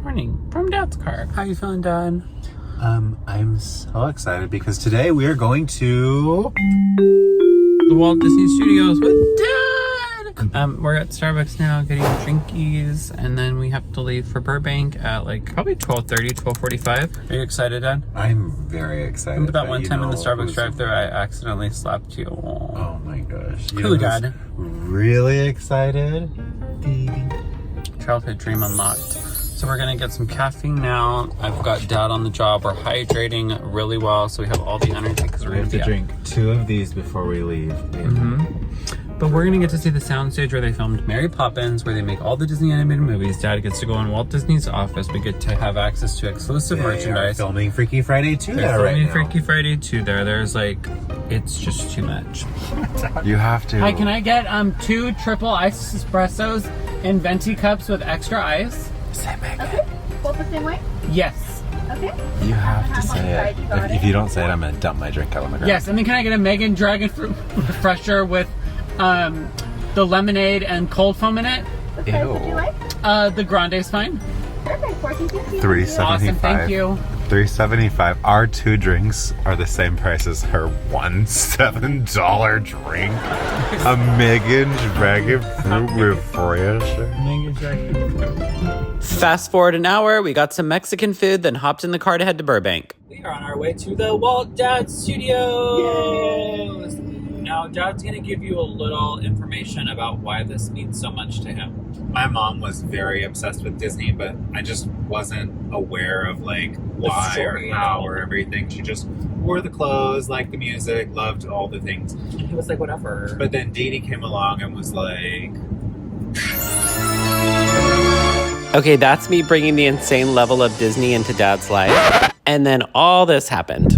morning from Dad's car. How you feeling, Dad? I'm so excited because today we are going to the Walt Disney Studios with Dad. We're at Starbucks now getting drinkies, and then we have to leave for Burbank at like probably 12:30, 12:45. Are you excited, Dad? I'm very excited. Remember that one time in the Starbucks drive-thru I accidentally slapped you? Oh my gosh. Cool, Dad. Really excited. Childhood dream unlocked. So we're gonna get some caffeine now. I've got Dad on the job. We're hydrating really well, so we have all the energy because we're We have to drink 2 of these before we leave. But we're gonna get to see the soundstage where they filmed Mary Poppins, where they make all the Disney animated movies. Dad gets to go in Walt Disney's office. We get to have access to exclusive merchandise. They're filming Freaky Friday 2 They're there right filming now. Freaky Friday 2 there. There's like, it's just too much. You have to. Hi, can I get 2 triple iced espressos in venti cups with extra ice? Say Megan. Okay, both the same way? Yes. Okay. You have to say it. If you don't say it, I'm gonna dump my drink out on the ground. Yes, and then can I get a Megan Dragon Fruit Refresher with the lemonade and cold foam in it? What size would you like? The grande is fine. Perfect, 14.50. $3.75. Awesome, thank you. $3.75. Our 2 drinks are the same price as her $7 drink. A Megan Dragon Fruit Refresher. Megan Dragon. Fast forward an hour, we got some Mexican food, then hopped in the car to head to Burbank. We are on our way to the Walt Dad Studios. Now, Dad's going to give you a little information about why this means so much to him. My mom was very obsessed with Disney, but I just wasn't aware of like why or how or everything. She just wore the clothes, liked the music, loved all the things. And he was like, whatever. But then Dee Dee came along and was like... Okay, that's me bringing the insane level of Disney into Dad's life. And then all this happened.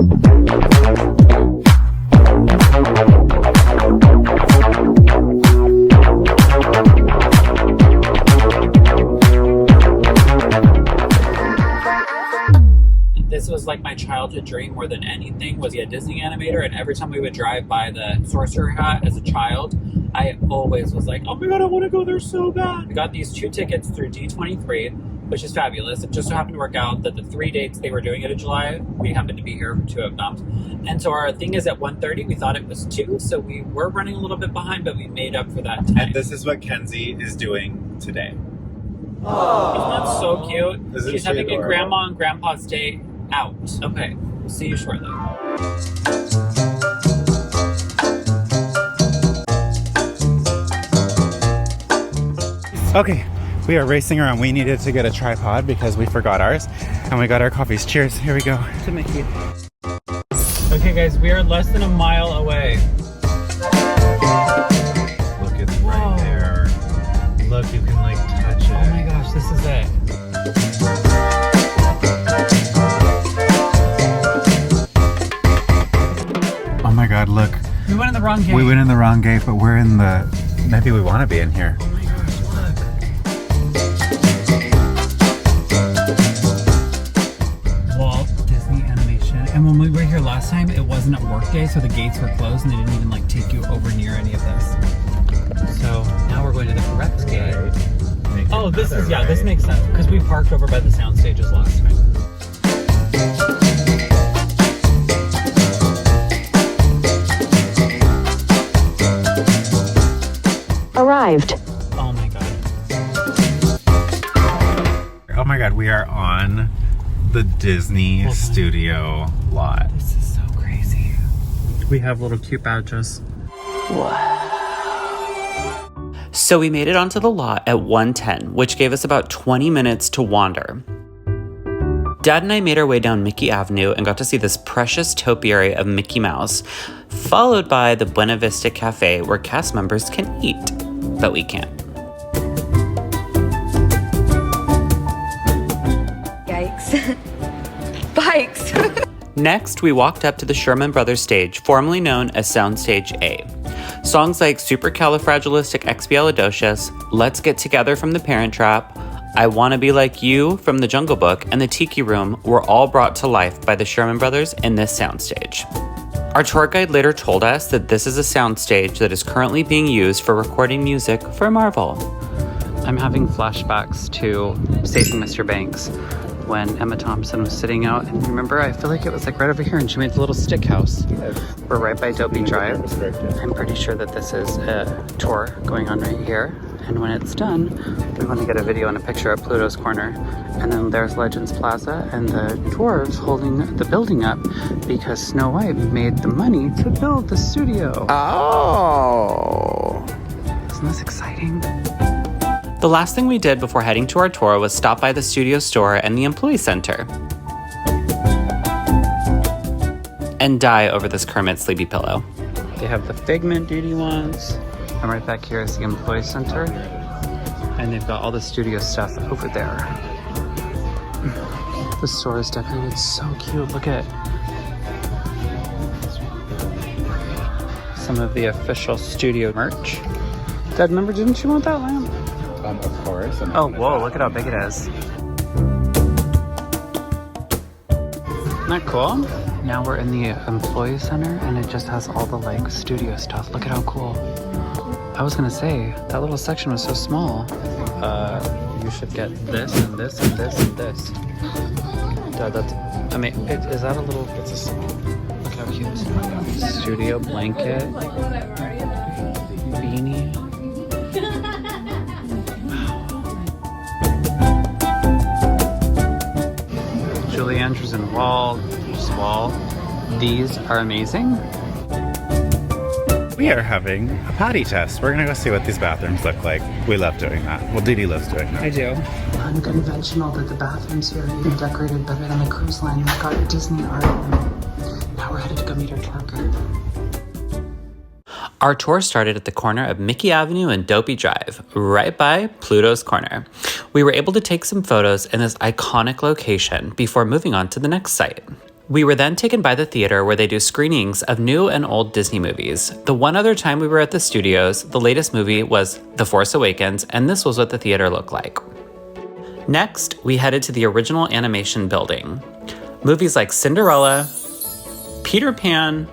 This was like my childhood dream more than anything, was be a Disney animator, and every time we would drive by the Sorcerer Hat as a child, I always was like, oh my god, I want to go there so bad. We got these 2 tickets through D23, which is fabulous. It just so happened to work out that the 3 dates they were doing it in July, we happened to be here for 2 of them. And so our thing is at 1:30, we thought it was 2, so we were running a little bit behind, but we made up for that time. And this is what Kenzie is doing today. Isn't that so cute? Isn't She's she having a adorable? grandma and grandpa's day out. Okay, we'll see you shortly. Okay, we are racing around. We needed to get a tripod because we forgot ours. And we got our coffees. Cheers. Here we go. To Mickey. Okay guys, we are less than a mile away. Look, it's right there. Look, you can like touch it. Oh my gosh, this is it. Oh my god, look. We went in the wrong gate. We went in the wrong gate, but we're in the... Maybe we want to be in here. Oh my gosh, look. Walt Disney Animation. And when we were here last time, it wasn't a work day, so the gates were closed and they didn't even like take you over near any of this. So now we're going to the correct gate. Oh, this is, yeah, this makes sense because we parked over by the sound stages last time. Arrived. Oh my god. Oh my god, we are on the Disney Studio Lot. This is so crazy. We have little cute badges. So we made it onto the lot at 1:10, which gave us about 20 minutes to wander. Dad and I made our way down Mickey Avenue and got to see this precious topiary of Mickey Mouse, followed by the Buena Vista Cafe where cast members can eat, but we can't. Yikes. Bikes. Next, we walked up to the Sherman Brothers stage, formerly known as Soundstage A. Songs like Supercalifragilisticexpialidocious, Let's Get Together from The Parent Trap, I Wanna Be Like You from The Jungle Book, and The Tiki Room were all brought to life by the Sherman Brothers in this soundstage. Our tour guide later told us that this is a soundstage that is currently being used for recording music for Marvel. I'm having flashbacks to Saving Mr. Banks when Emma Thompson was sitting out. And remember, I feel like it was like right over here and she made the little stick house. We're right by Dopey Drive. I'm pretty sure that this is a tour going on right here. And when it's done, we want to get a video and a picture at Pluto's Corner. And then there's Legends Plaza and the dwarves holding the building up because Snow White made the money to build the studio. Oh. Isn't this exciting? The last thing we did before heading to our tour was stop by the studio store and the employee center. And die over this Kermit sleepy pillow. They have the Figment Duty ones. And right back here is the employee center. And they've got all the studio stuff over there. The store is decorated so cute. Look at some of the official studio merch. Dad, remember, didn't you want that lamp? Of course. Oh, whoa, look at how big it is. Isn't that cool? Now we're in the employee center and it just has all the like studio stuff. Look at how cool. I was gonna say, that little section was so small. You should get this and this and this and this. Dad, that's, I mean, is that a little, it's a small, look how cute. Studio blanket. Beanie. Julie Andrews and Walt. These are amazing. We are having a potty test. We're gonna go see what these bathrooms look like. We love doing that. Well, Dee Dee loves doing that. I do. Unconventional that the bathrooms here are even decorated better than a cruise line. We've got Disney art. Now we're headed to go meet our tour guide. Our tour started at the corner of Mickey Avenue and Dopey Drive, right by Pluto's Corner. We were able to take some photos in this iconic location before moving on to the next site. We were then taken by the theater where they do screenings of new and old Disney movies. The one other time we were at the studios, the latest movie was The Force Awakens, and this was what the theater looked like. Next, we headed to the original animation building. Movies like Cinderella, Peter Pan,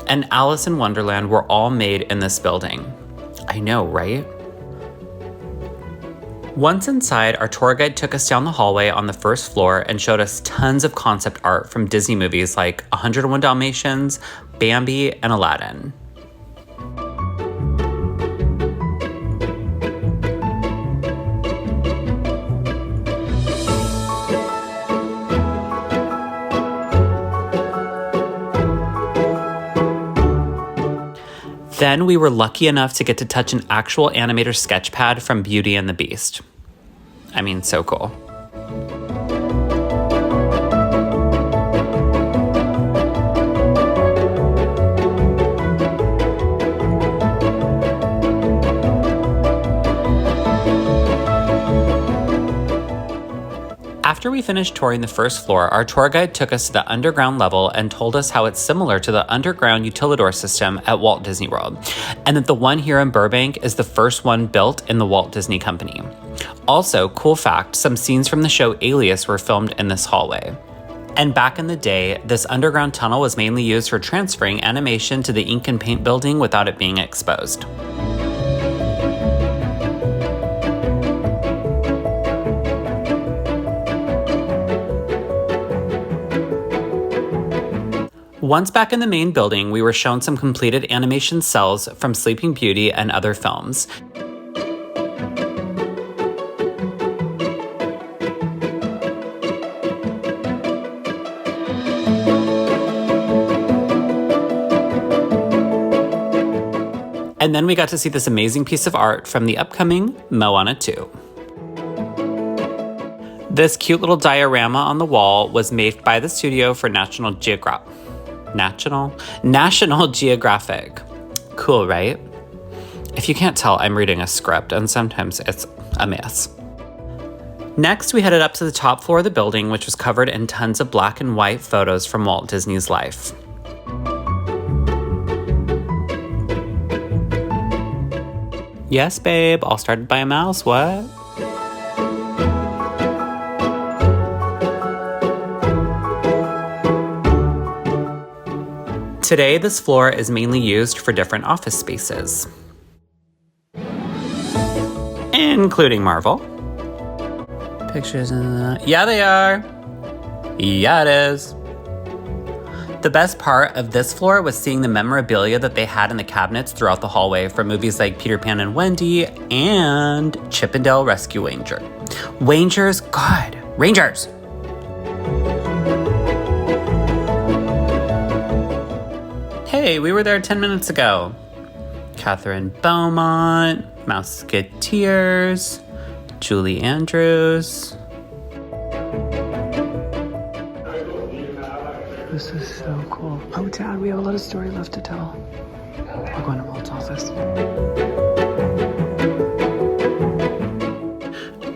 and Alice in Wonderland were all made in this building. I know, right? Once inside, our tour guide took us down the hallway on the first floor and showed us tons of concept art from Disney movies like 101 Dalmatians, Bambi, and Aladdin. Then we were lucky enough to get to touch an actual animator sketch pad from Beauty and the Beast. I mean, so cool. After we finished touring the first floor, our tour guide took us to the underground level and told us how it's similar to the underground utilidor system at Walt Disney World, and that the one here in Burbank is the first one built in the Walt Disney Company. Also, cool fact, some scenes from the show Alias were filmed in this hallway. And back in the day, this underground tunnel was mainly used for transferring animation to the ink and paint building without it being exposed. Once back in the main building, we were shown some completed animation cells from Sleeping Beauty and other films. And then we got to see this amazing piece of art from the upcoming Moana 2. This cute little diorama on the wall was made by the studio for National Geographic. Cool, right? If you can't tell, I'm reading a script and sometimes it's a mess. Next, we headed up to the top floor of the building, which was covered in tons of black and white photos from Walt Disney's life. Yes, babe, all started by a mouse, what? Today, this floor is mainly used for different office spaces. And including Marvel. Pictures yeah, they are. Yeah, it is. The best part of this floor was seeing the memorabilia that they had in the cabinets throughout the hallway from movies like Peter Pan and Wendy and Chip 'n Dale Rescue Ranger. Rangers, God, Rangers! Hey, we were there 10 minutes ago. Catherine Beaumont, Mouseketeers, Julie Andrews. This is so cool. Oh, Dad, we have a lot of story left to tell. We're going to Walt's office.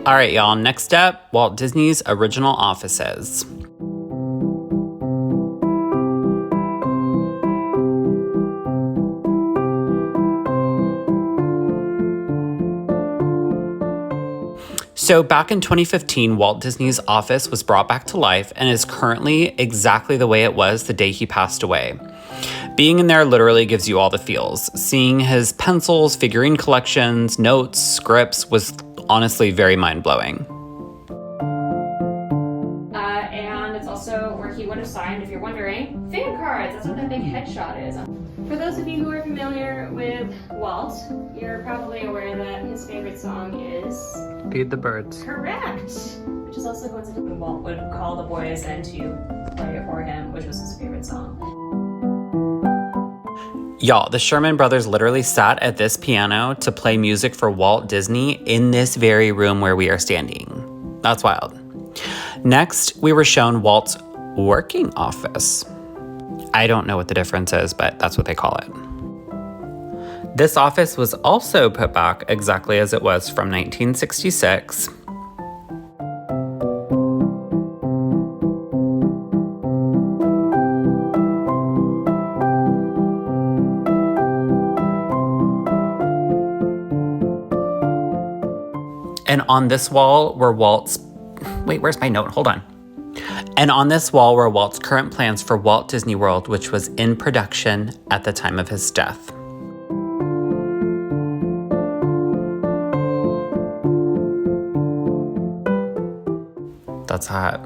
All right, y'all. Next up, Walt Disney's original offices. So back in 2015, Walt Disney's office was brought back to life and is currently exactly the way it was the day he passed away. Being in there literally gives you all the feels. Seeing his pencils, figurine collections, notes, scripts was honestly very mind-blowing. And it's also where he would have signed, if you're wondering, fan cards. That's what that big headshot is. For those of you who are familiar with Walt, you're probably aware that his favorite song is Feed the Birds. Correct! Which is also coincidental. Walt would call the boys in to play it for him, which was his favorite song. Y'all, the Sherman brothers literally sat at this piano to play music for Walt Disney in this very room where we are standing. That's wild. Next, we were shown Walt's working office. I don't know what the difference is, but that's what they call it. This office was also put back exactly as it was from 1966. And on this wall were Walt's... Wait, where's my note? Hold on. And on this wall were Walt's current plans for Walt Disney World, which was in production at the time of his death. That's hot.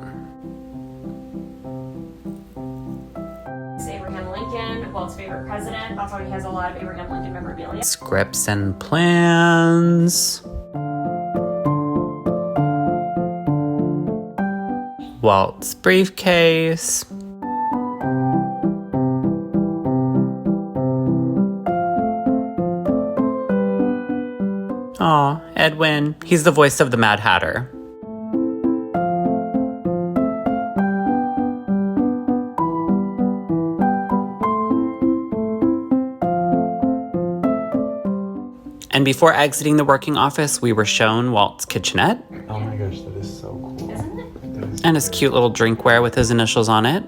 It's Abraham Lincoln, Walt's favorite president. That's why he has a lot of Abraham Lincoln memorabilia. Scripts and plans. Walt's briefcase. Aw, Edwin. He's the voice of the Mad Hatter. And before exiting the working office, we were shown Walt's kitchenette. Oh my gosh, that is so cool. And his cute little drinkware with his initials on it.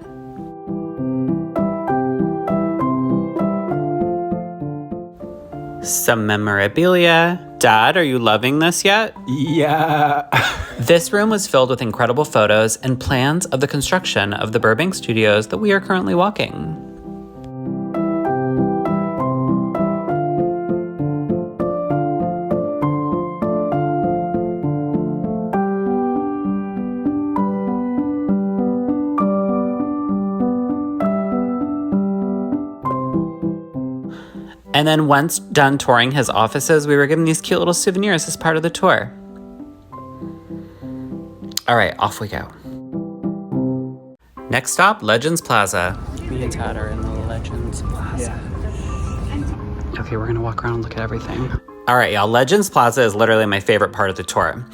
Some memorabilia. Dad, are you loving this yet? Yeah. This room was filled with incredible photos and plans of the construction of the Burbank studios that we are currently walking. And then once done touring his offices, we were given these cute little souvenirs as part of the tour. All right, off we go. Next stop, Legends Plaza. Me and Tad are in the Legends Plaza. Okay, we're gonna walk around and look at everything. All right, y'all, Legends Plaza is literally my favorite part of the tour.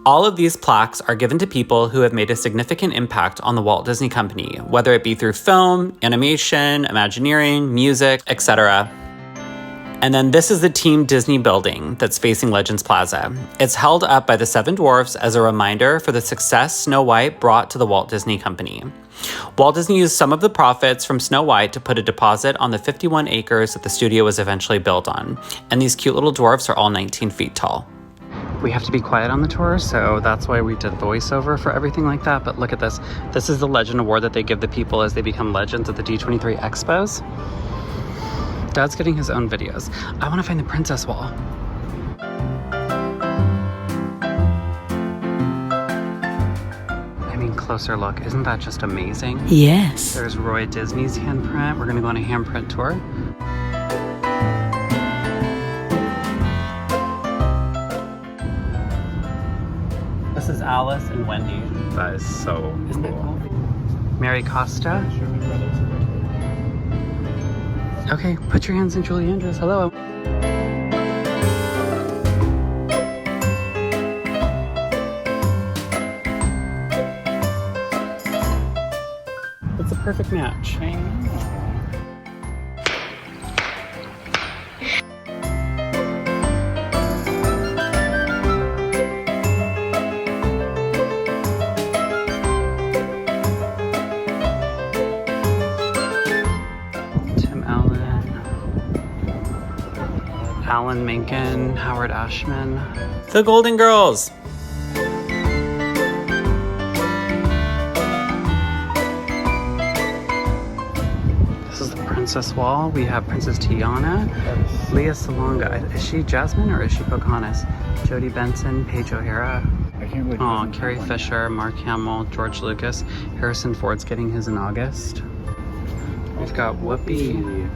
All of these plaques are given to people who have made a significant impact on the Walt Disney Company, whether it be through film, animation, Imagineering, music, etc. And then this is the Team Disney building that's facing Legends Plaza. It's held up by the Seven Dwarfs as a reminder for the success Snow White brought to the Walt Disney Company. Walt Disney used some of the profits from Snow White to put a deposit on the 51 acres that the studio was eventually built on. And these cute little dwarfs are all 19 feet tall. We have to be quiet on the tour, so that's why we did voiceover for everything like that. But look at this. This is the Legend Award that they give the people as they become legends at the D23 Expos. Dad's getting his own videos. I want to find the princess wall. closer look. Isn't that just amazing? Yes. There's Roy Disney's handprint. We're gonna go on a handprint tour. This is Alice and Wendy. That is so Isn't that cool. cool? Mary Costa. Okay, put your hands in Julie Andrews. Hello. It's a perfect match. Tim Allen, Alan Menken, Howard Ashman. The Golden Girls. This is the Princess Wall. We have Princess Tiana, Leah Salonga. Is she Jasmine or is she Pocahontas? Jodie Benson, Paige O'Hara. I can't believe Oh, Carrie Fisher, Mark Hamill, George Lucas. Harrison Ford's getting his in August. We've got Whoopi,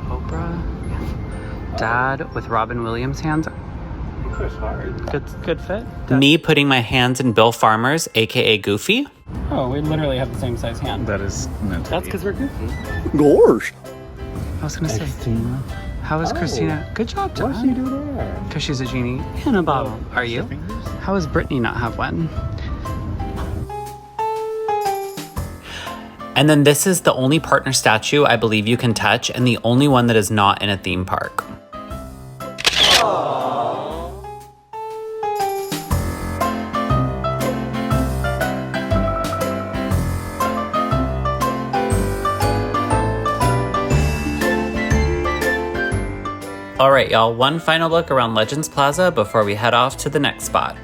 Oprah, Dad with Robin Williams hands. Good fit. Me putting my hands in Bill Farmer's, aka Goofy. Oh, we literally have the same size hand. that is meant to That's be. because we're goofy. Gosh. I was gonna say, Christina. how is Christina? Good job, Dad. What's she do there? Because she's a genie in a bottle. Are you? Fingers? How does Brittany not have one? And then this is the only partner statue I believe you can touch, and the only one that is not in a theme park. All right, y'all, one final look around Legends Plaza before we head off to the next spot.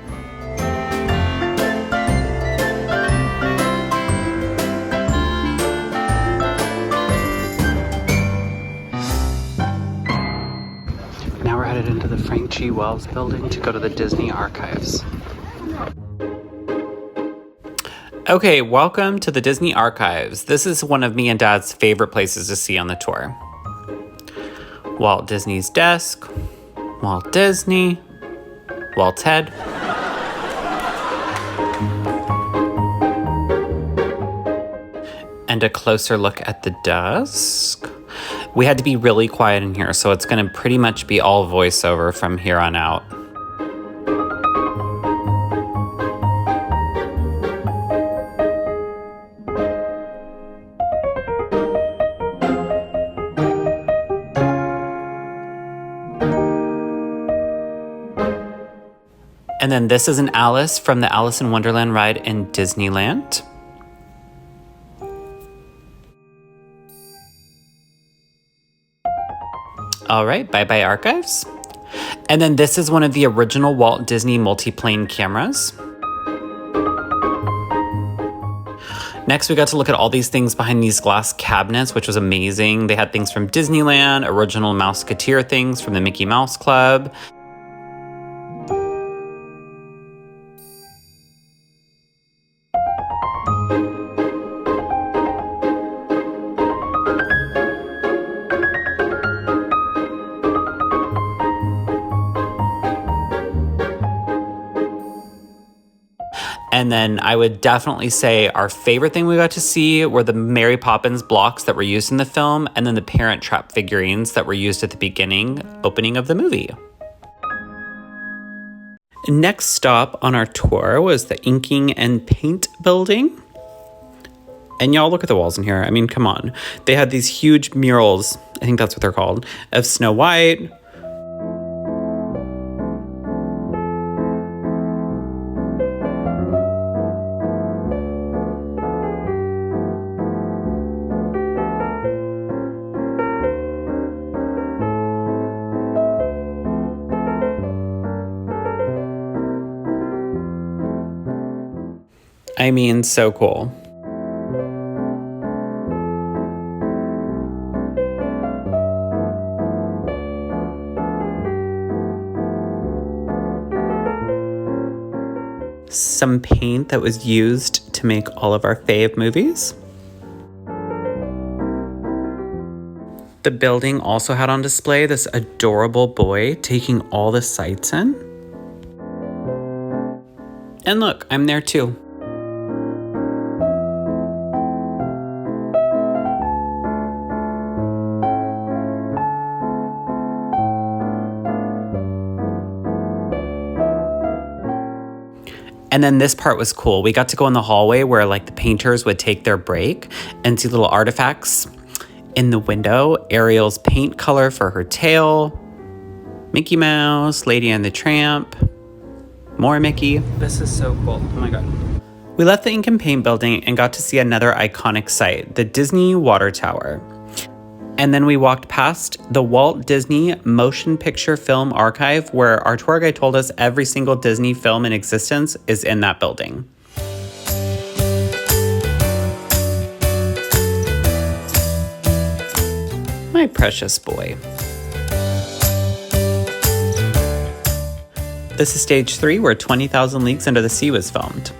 Now we're headed into the Frank G. Wells building to go to the Disney Archives. Okay, welcome to the Disney Archives. This is one of me and Dad's favorite places to see on the tour. Walt Disney's desk, Walt Disney, Walt's head. And a closer look at the desk. We had to be really quiet in here, so it's going to pretty much be all voiceover from here on out. And then this is an Alice from the Alice in Wonderland ride in Disneyland. All right, bye-bye archives. And then this is one of the original Walt Disney multiplane cameras. Next, we got to look at all these things behind these glass cabinets, which was amazing. They had things from Disneyland, original Mouseketeer things from the Mickey Mouse Club. And then I would definitely say our favorite thing we got to see were the Mary Poppins blocks that were used in the film, and then the Parent Trap figurines that were used at the opening of the movie. Next stop on our tour was the Inking and Paint building. And y'all look at the walls in here. I mean, come on. They had these huge murals, I think that's what they're called, of Snow White, I mean, so cool. Some paint that was used to to make all of our fave movies. The building also had on display this adorable boy taking all the sights in. And look, I'm there too. And then this part was cool. We got to go in the hallway where like the painters would take their break and see little artifacts in the window. Ariel's paint color for her tail, Mickey Mouse, Lady and the Tramp, more Mickey. This is so cool. Oh my God. We left the Ink and Paint building and got to see another iconic site, the Disney Water Tower. And then we walked past the Walt Disney Motion Picture Film Archive, where our tour guide told us every single Disney film in existence is in that building. My precious boy. This is stage 3, where 20,000 Leagues Under the Sea was filmed.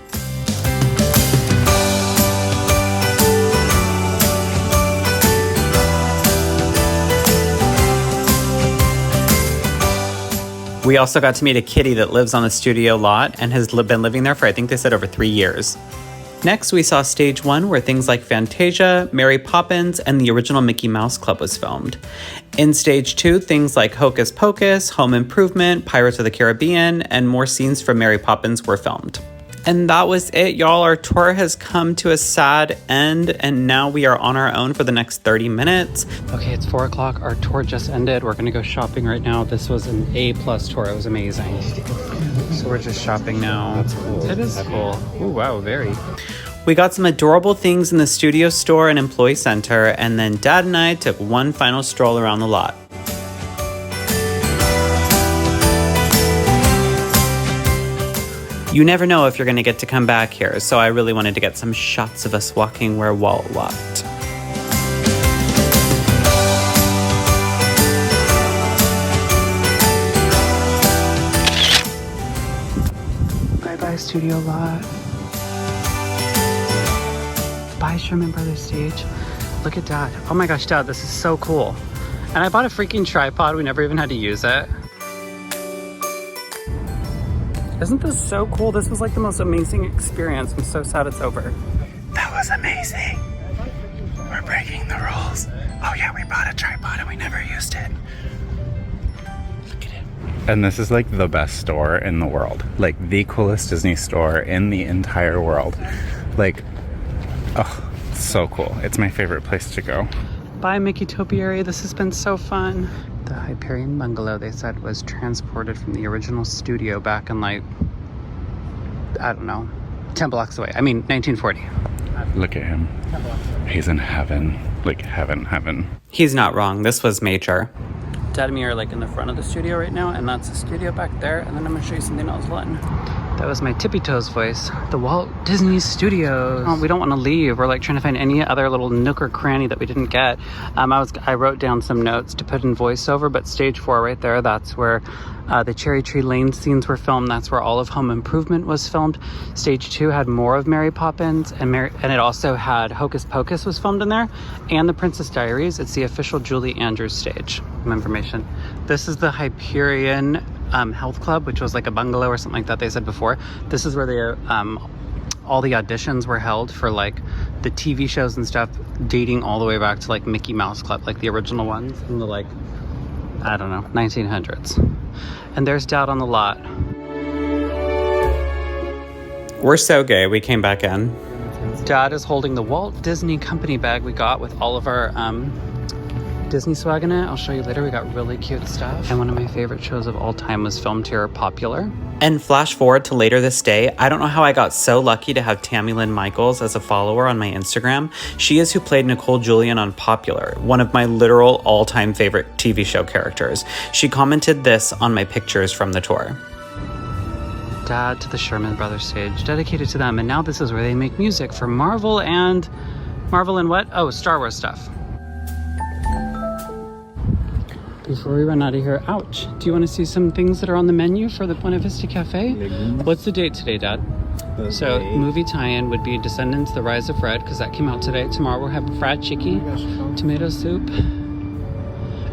We also got to meet a kitty that lives on the studio lot and has been living there for, I think they said, over 3 years. Next, we saw stage 1, where things like Fantasia, Mary Poppins, and the original Mickey Mouse Club was filmed. In stage 2, things like Hocus Pocus, Home Improvement, Pirates of the Caribbean, and more scenes from Mary Poppins were filmed. And that was it, y'all. Our tour has come to a sad end, and now we are on our own for the next 30 minutes. Okay, it's 4 o'clock. Our tour just ended. We're gonna go shopping right now. This was an A+ tour. It was amazing. So we're just shopping now. That's cool. It is cool. Oh, wow, very. We got some adorable things in the studio store and employee center, and then Dad and I took one final stroll around the lot. You never know if you're going to get to come back here, so I really wanted to get some shots of us walking where Walt walked. Bye-bye, Studio Lot. Bye, Sherman Brothers Stage. Look at Dad. Oh my gosh, Dad, this is so cool. And I bought a freaking tripod. We never even had to use it. Isn't this so cool? This was like the most amazing experience. I'm so sad it's over. That was amazing. We're breaking the rules. Oh yeah, we bought a tripod and we never used it. Look at it. And this is like the best store in the world. Like the coolest Disney store in the entire world. Like, oh, so cool. It's my favorite place to go. Bye, Mickey Topiary. This has been so fun. The Hyperion Bungalow, they said, was transported from the original studio back in like, I don't know, 10 blocks away. I mean, 1940. Look at him. He's in heaven. Like heaven, heaven. He's not wrong. This was major. Dad and me are like in the front of the studio right now, and that's the studio back there. And then I'm gonna show you something else, Len. That was my tippy toes voice. The Walt Disney Studios. Oh, we don't want to leave. We're like trying to find any other little nook or cranny that we didn't get. I wrote down some notes to put in voiceover, but stage 4 right there, that's where the Cherry Tree Lane scenes were filmed. That's where all of Home Improvement was filmed. Stage 2 had more of Mary Poppins, and it also had Hocus Pocus was filmed in there, and The Princess Diaries. It's the official Julie Andrews stage. Some information. This is the Hyperion Health Club, which was like a bungalow or something like that they said before. This is where all the auditions were held for like the TV shows and stuff, dating all the way back to like Mickey Mouse Club, like the original ones in the like, I don't know, 1900s. And there's Dad on the lot. We're so gay. We came back in. Dad is holding the Walt Disney Company bag we got with all of our Disney swag in it. I'll show you later. We got really cute stuff. And one of my favorite shows of all time was filmed here, Popular. And flash forward to later this day, I don't know how I got so lucky to have Tammy Lynn Michaels as a follower on my Instagram. She is who played Nicole Julian on Popular, one of my literal all-time favorite TV show characters. She commented this on my pictures from the tour. Dad to the Sherman Brothers stage, dedicated to them. And now this is where they make music for Marvel and what? Oh, Star Wars stuff. Before we run out of here, ouch. Do you want to see some things that are on the menu for the Buena Vista Cafe? What's the date today, Dad? So movie tie-in would be Descendants: The Rise of Fred, because that came out today. Tomorrow we'll have fried chicken, tomato soup.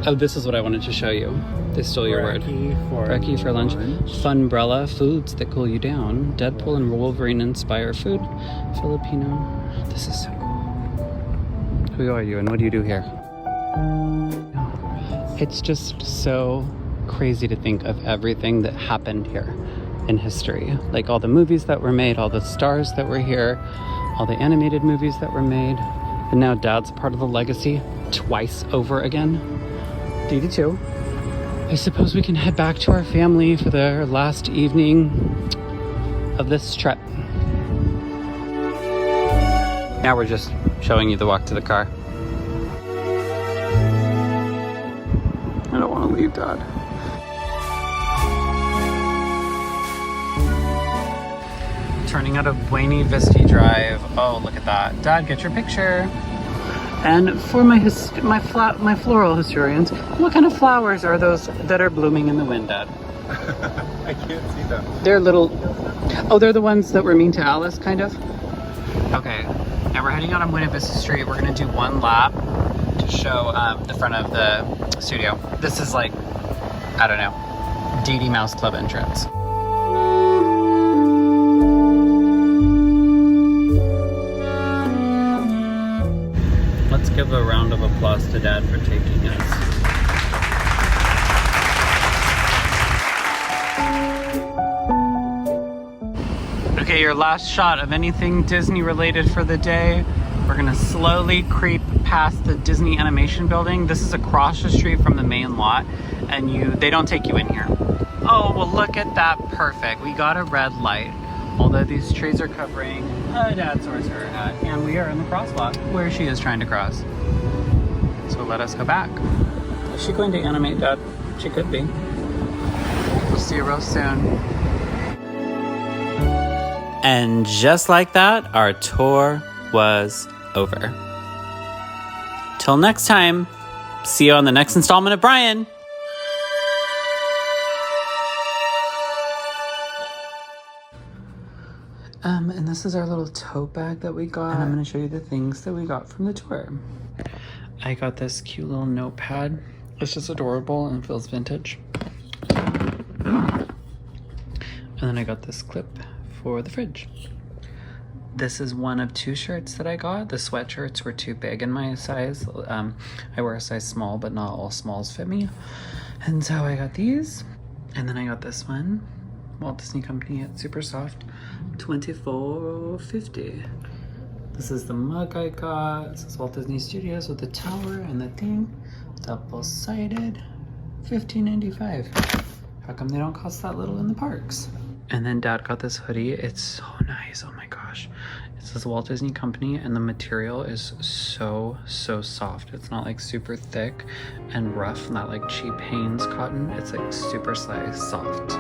Oh, this is what I wanted to show you. They stole your word. Brekkie for lunch. Funbrella, foods that cool you down. Deadpool and Wolverine inspire food. Filipino. This is so cool. Who are you and what do you do here? It's just so crazy to think of everything that happened here in history. Like all the movies that were made, all the stars that were here, all the animated movies that were made. And now Dad's part of the legacy twice over again. D23. I suppose we can head back to our family for their last evening of this trip. Now we're just showing you the walk to the car. I don't want to leave, Dad. Turning out of Buena Vista Drive. Oh, look at that. Dad, get your picture. And for my floral historians, what kind of flowers are those that are blooming in the wind, Dad? I can't see them. They're little... Oh, they're the ones that were mean to Alice, kind of? Okay, now we're heading out on Buena Vista Street. We're going to do one lap to show the front of the studio. This is like, I don't know, Dee Dee Mouse Club entrance. Let's give a round of applause to Dad for taking us. Okay, your last shot of anything Disney related for the day. We're gonna slowly creep past the Disney Animation Building. This is across the street from the main lot, and they don't take you in here. Oh, well look at that, perfect. We got a red light. Although these trees are covering Dad's sorcerer hat, and we are in the cross lot where she is trying to cross. So let us go back. Is she going to animate, Dad? She could be. We'll see you real soon. And just like that, our tour was over. Till next time, see you on the next installment of Bryan. And this is our little tote bag that we got. And I'm gonna show you the things that we got from the tour. I got this cute little notepad. It's just adorable and feels vintage. And then I got this clip for the fridge. This is one of 2 shirts that I got. The sweatshirts were too big in my size. I wear a size small, but not all smalls fit me. And so I got these. And then I got this one. Walt Disney Company at Super Soft, $24.50. This is the mug I got. This is Walt Disney Studios with the tower and the thing. Double-sided, $15.95. How come they don't cost that little in the parks? And then Dad got this hoodie. It's so nice, oh my gosh. It says Walt Disney Company and the material is so soft. It's not like super thick and rough, not like cheap Hanes cotton. It's like super soft.